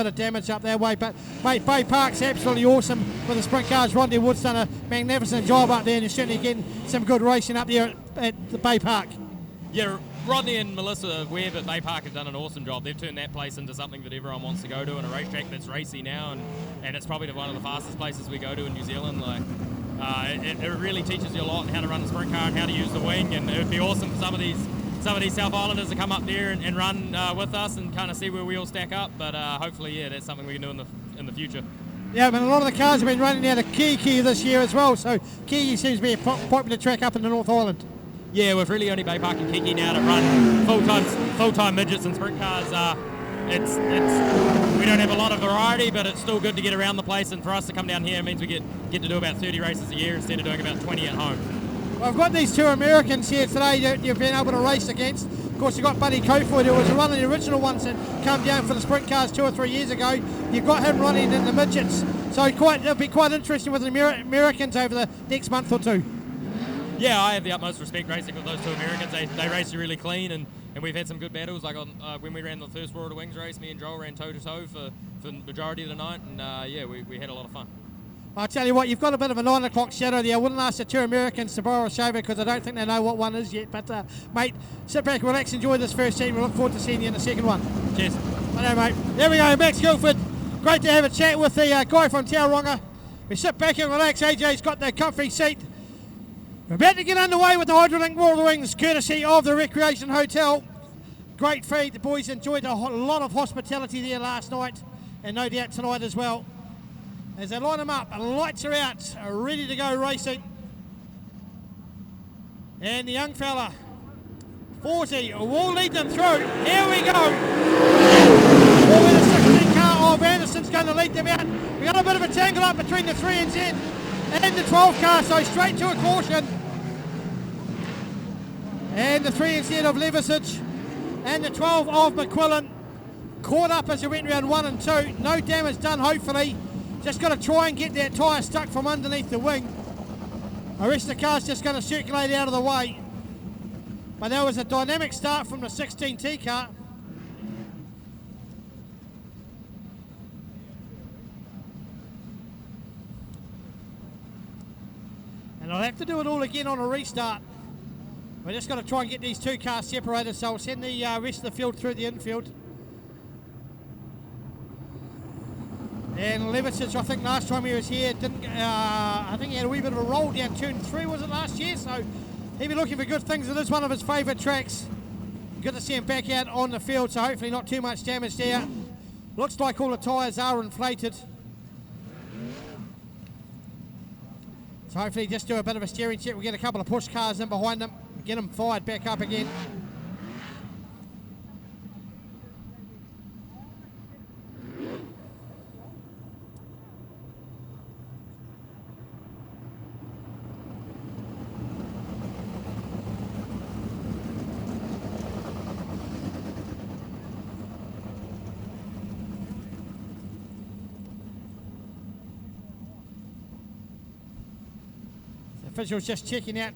bit of damage up that way. But, mate, Bay Park's absolutely awesome with the sprint cars. Rodney Wood's done a magnificent job up there, and you're certainly getting some good racing up there at the Bay Park. Yeah, Rodney and Melissa Webb at Bay Park have done an awesome job. They've turned that place into something that everyone wants to go to, and a racetrack that's racy now, and it's probably one of the fastest places we go to in New Zealand. Like, it really teaches you a lot on how to run a sprint car and how to use the wing, and it would be awesome for some of these South Islanders to come up there and run with us and kind of see where we all stack up. But hopefully, yeah, that's something we can do in the future. Yeah, but a lot of the cars have been running out of Kiki this year as well, so Kiki seems to be a popular track up in the North Island. Yeah, we've really only Bay Park and Kiki now to run full-time midgets and sprint cars. We don't have a lot of variety, but it's still good to get around the place, and for us to come down here means we get to do about 30 races a year instead of doing about 20 at home. Well, I've got these two Americans here today that you've been able to race against. Of course, you've got Buddy Cofoyd, who was running the original ones and come down for the sprint cars 2 or 3 years ago. You've got him running in the midgets, so it'll be quite interesting with the Americans over the next month or two. Yeah, I have the utmost respect racing with those two Americans. They race really clean, and we've had some good battles. Like when we ran the first World of Wings race, me and Joel ran toe-to-toe for the majority of the night, and we had a lot of fun. I'll tell you what, you've got a bit of a 9 o'clock shadow there. I wouldn't ask the two Americans to borrow a shaver because I don't think they know what one is yet. But, mate, sit back, relax, enjoy this first heat. We look forward to seeing you in the second one. Cheers. I know, mate. There we go, Max Guilford. Great to have a chat with the guy from Tauranga. We sit back and relax. AJ's got the comfy seat. We're about to get underway with the Hydrolink World of Wings, courtesy of the Recreation Hotel. Great feed. The boys enjoyed a lot of hospitality there last night, and no doubt tonight as well. As they line them up, lights are out, ready to go racing. And the young fella, 40, will lead them through. Here we go. Over the 16 car of Anderson's going to lead them out. We got a bit of a tangle up between the 3NZ and the 12 car, so straight to a caution. And the 3NZ of Levisage and the 12 of McQuillan caught up as they went round 1 and 2. No damage done, hopefully. Just got to try and get that tyre stuck from underneath the wing. The rest of the car's just going to circulate out of the way. But there was a dynamic start from the 16T car. And I'll have to do it all again on a restart. We're just going to try and get these two cars separated, so I'll send the rest of the field through the infield. And Levicic, I think last time he was here, I think he had a wee bit of a roll down turn 3, was it last year? So he'll be looking for good things. It is one of his favourite tracks. Good to see him back out on the field, so hopefully not too much damage there. Looks like all the tyres are inflated. So hopefully just do a bit of a steering check. We'll get a couple of push cars in behind them, get them fired back up again. Officials just checking out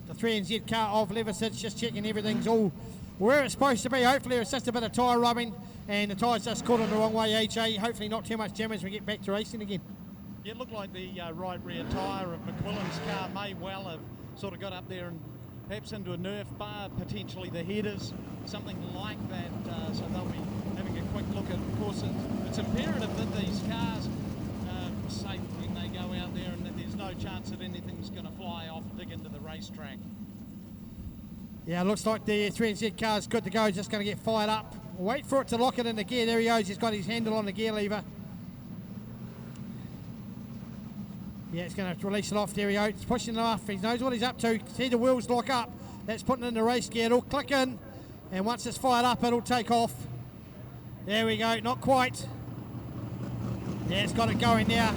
the 3NZ car of Levisage, just checking everything's all where it's supposed to be. Hopefully it's just a bit of tyre rubbing and the tyre's just caught on the wrong way, AJ. Hopefully not too much damage when we get back to racing again. Yeah, it looked like the right rear tyre of McQuillan's car may well have sort of got up there and perhaps into a nerf bar, potentially the headers, something like that. So they'll be having a quick look at, of course, it's imperative that these cars are safe when they go out there and that there's no chance that anything's going to fly off and dig into the racetrack. Yeah, it looks like the 3NZ car's good to go, just going to get fired up. Wait for it to lock it into gear. There he goes, he's got his handle on the gear lever. Yeah, it's going to release it off. There he goes, it's pushing it off. He knows what he's up to. See the wheels lock up. That's putting it in the race gear. It'll click in, and once it's fired up, it'll take off. There we go, not quite. Yeah, it's got it going now.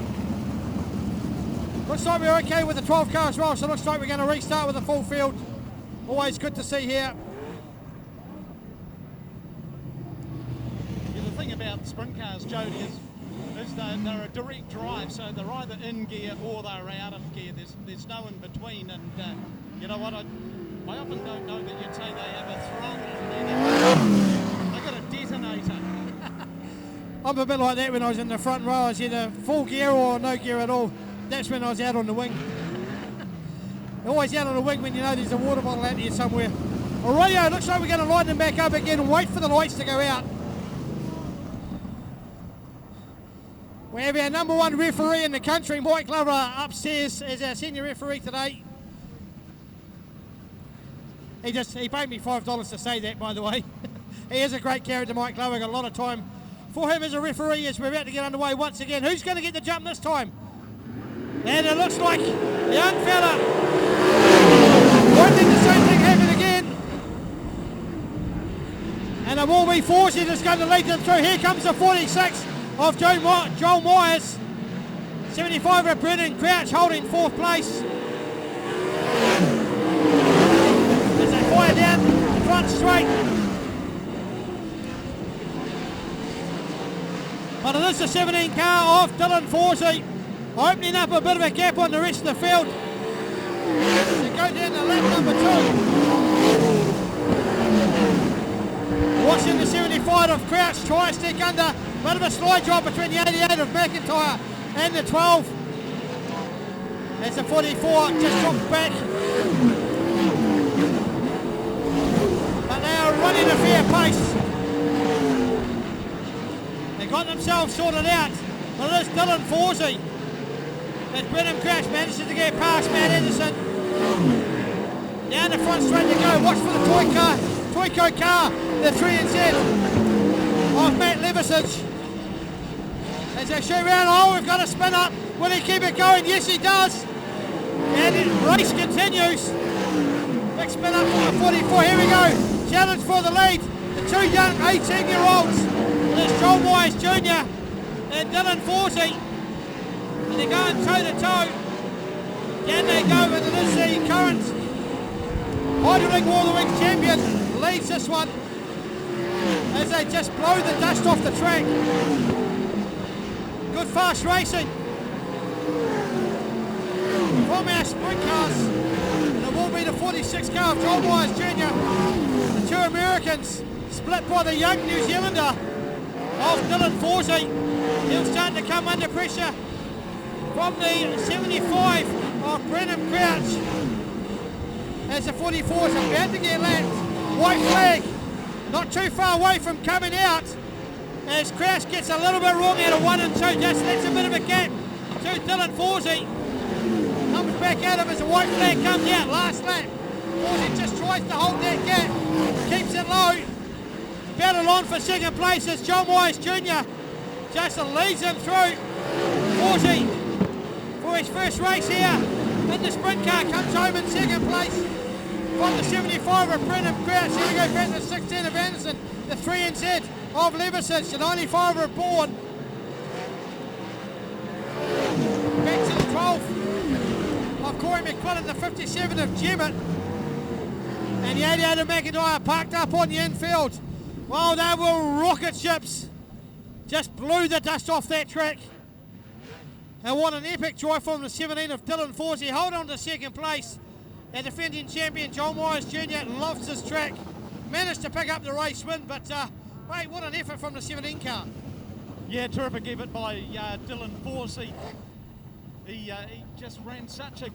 Looks like we're okay with the 12 car as well, so it looks like we're going to restart with a full field. Always good to see here. Yeah, the thing about sprint cars, Jody, is they're a direct drive, so they're either in gear or they're out of gear. There's no in between, and you know what, I often don't know that you'd say they have a throttle and then they've got a detonator. I'm a bit like that when I was in the front row. I was either full gear or no gear at all. That's when I was out on the wing. Always out on the wing when you know there's a water bottle out here somewhere. Alrighty, looks like we're going to line them back up again and wait for the lights to go out. We have our number one referee in the country, Mike Glover, upstairs as our senior referee today. He paid me $5 to say that, by the way. He is a great character, Mike Glover. Got a lot of time for him as a referee as we're about to get underway once again. Who's going to get the jump this time? And it looks like the young fella wanting the same thing happen again. And it will be Forsey that's going to lead them through. Here comes the 46 of Joel Myers. 75 of Brendan Crouch holding fourth place. As they fire down front straight. But it is the 17 car of Dylan Forsey, opening up a bit of a gap on the rest of the field. To go down to lap number 2. Watching the 75 of Crouch try to stick under. Bit of a slide job between the 88 of McIntyre and the 12. As the 44 just dropped back. But they are running a fair pace. They got themselves sorted out. But it is Dylan Forsey. As Brendan Crouch manages to get past Matt Anderson. Down the front straight to go. Watch for the Toyco car. The 3Z of Matt Levisage. As they shoot around, oh, we've got a spin up. Will he keep it going? Yes, he does. And the race continues. Big spin up for the 44. Here we go. Challenge for the lead. The two young 18-year-olds. There's Joel Myers Jr. and Dylan Forsey. And they're going toe-to-toe. Down they go, and it is the current Hydroling War of the Wings champion leads this one as they just blow the dust off the track. Good fast racing from our sprint cars. And it will be the 46 car of Joel Myers Jr. The two Americans split by the young New Zealander of Dylan Forsey. He'll start to come under pressure from the 75 of Brennan Crouch as the 44 is about to get lapped. White flag, not too far away from coming out as Crouch gets a little bit wrong out of 1 and 2. Just that's a bit of a gap to Dylan Forsey. Comes back out of as a white flag comes out last lap. Forsey just tries to hold that gap, keeps it low. Battle on for second place as Joel Myers Jr. just leads him through. Forsey for his first race here in the sprint car comes home in second place from the 75 of Brennan Crouch. Here we go back to the 16 of Anderson, the 3NZ of Levisage, the 95 of Bourne. Back to the 12 of Corey McQuillan, the 57 of Jemmett, and the 88 of McIntyre parked up on the infield. Well, they were rocket ships. Just blew the dust off that track. And what an epic drive from the 17 of Dylan Forsey. Hold on to second place. Our defending champion, Joel Myers Jr. loves this track. Managed to pick up the race win, but wait, what an effort from the 17 car. Yeah, terrific effort by Dylan Forsey. He just ran such a